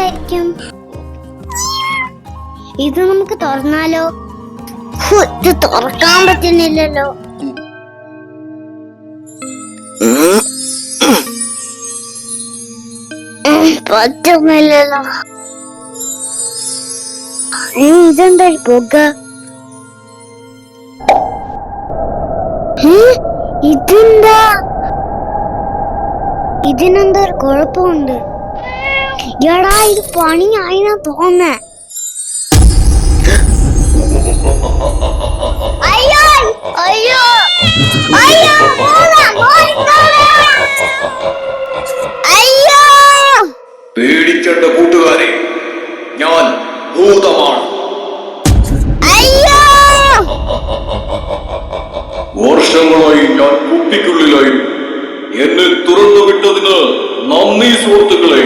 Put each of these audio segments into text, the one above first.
എന്തായിരിക്കും? ഇത് നമുക്ക് തുറന്നാലോ? ഇത് തുറക്കാൻ പറ്റുന്നില്ലല്ലോ. പറ്റുന്നില്ലല്ലോ. ഇതെന്താ പുക? ഇതെന്താ? ഇതിനെന്താ ഒരു കുഴപ്പമുണ്ട്. എടാ, ഇത് പണിയായിന്നാ തോന്നേ. അയ്യോ അയ്യോ അയ്യോ അയ്യോ! പേടിക്കേണ്ട കൂട്ടുകാരെ, ഞാൻ ഭൂതമാണ്. അയ്യോ! വർഷങ്ങളായി ഞാൻ കുപ്പിക്കുള്ളിലായി. എന്നെ തുറന്നു വിട്ടതിന് നന്ദി സുഹൃത്തുക്കളെ.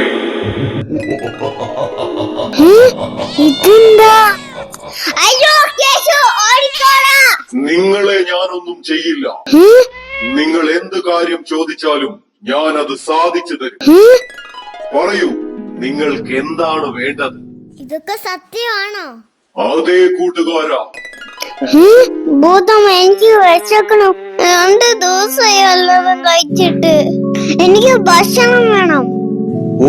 ഇതെന്താ? അയ്യോ കേശു, ഓടിക്കോടാ. നിങ്ങളെ ഞാനൊന്നും ചെയ്യില്ല. നിങ്ങൾ എന്ത് കാര്യം ചോദിച്ചാലും ഞാൻ അത് സാധിച്ചു തരും. പറയൂ, നിങ്ങൾക്ക് എന്താണ് വേണ്ടത്? ഇതൊക്കെ സത്യമാണോ? അതേ കൂട്ടുകാരാ. ഭൂതം, എനിക്ക് വിശക്കണം. 2 ദിവസമായി വല്ലതും കഴിച്ചിട്ട്. എനിക്ക് ഭക്ഷണം വേണം.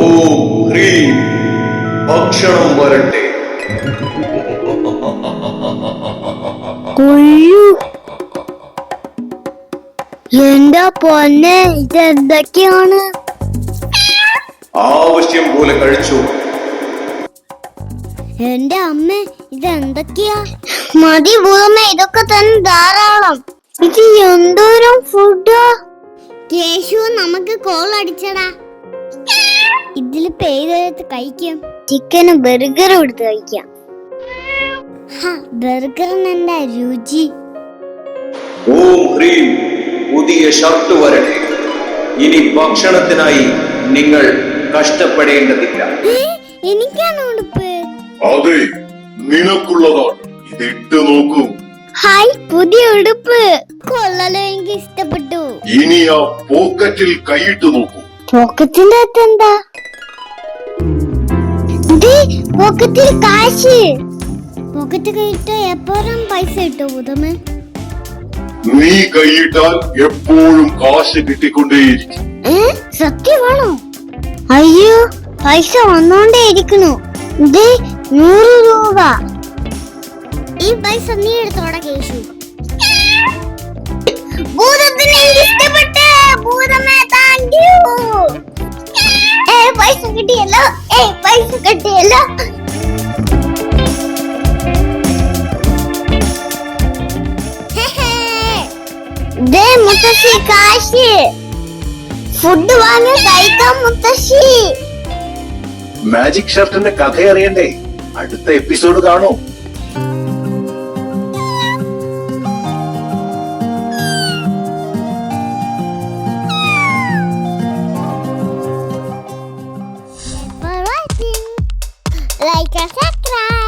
ഓം ഹ്രീം ഭക്ഷണം വരട്ടെ. എന്താ പൊന്നെ, ഇതെന്തൊക്കെയാണ്? ആവശ്യം പോലെ കഴിച്ചു. എന്റെ അമ്മ, ഇതെന്തൊക്കെയാ? മതി ഭൂതമ്മ, ഇതൊക്കെ തന്നെ ധാരാളം. ഇത് എന്തോരം ഫുഡാ? കേശു, നമുക്ക് കോൾ അടിച്ചടാ. ഇതില് പേരെടുത്ത് കഴിക്കാം. ചിക്കനും ബർഗറും എടുത്ത് കഴിക്കാം. ബർഗറിന് എന്താ രുചി? ഓം ഹ്രീം പുതിയ ഷർട്ട് വരട്ടെ. ഇനി ഭക്ഷണത്തിനായി നിങ്ങൾ കഷ്ടപ്പെടേണ്ടതില്ല. എനിക്കാണ് ഉടുപ്പ്. അതെ, നിനക്കുള്ളതാണ്. ഇതിട്ട് നോക്കൂ. ഹായ്, പുതിയ ഉടുപ്പ് കൊള്ളാലോ, എനിക്ക് ഇഷ്ടപ്പെട്ടു. ഇനി ആ പോക്കറ്റിൽ കൈയിട്ട് നോക്കൂ. പോക്കറ്റിന്റെ അകത്ത് എന്താ? പോക്കറ്റിൽ കാശ്. പോക്കറ്റ് കൈയിട്ട് എപ്പോഴും പൈസ കിട്ടും ഭൂതമേ. നീ കൈയിട്ടാൽ എപ്പോഴും കാശ് കിട്ടിക്കൊണ്ടേയിരിക്കും. സത്യമാണോ? അയ്യോ, പൈസ വന്നോണ്ടേ ഇരിക്കണു. 100 രൂപ. ഈ പൈസ നീ എടുത്തോടെ കേശു. ഭൂതത്തിനെ ഇഷ്ടപ്പെട്ടു. ഭൂതമേ, താങ്ക് യു. പൈസ കിട്ടിയല്ലോ. പൈസ കിട്ടിയല്ലോ. മുത്തശ്ശി, കാശ്. ഫുഡ് വാങ്ങി കഴിക്കാം മുത്തശ്ശി. മാജിക് ഷർട്ടിന്റെ കഥ അറിയണ്ടേ? അടുത്ത എപ്പിസോഡ് കാണൂ. Like and subscribe.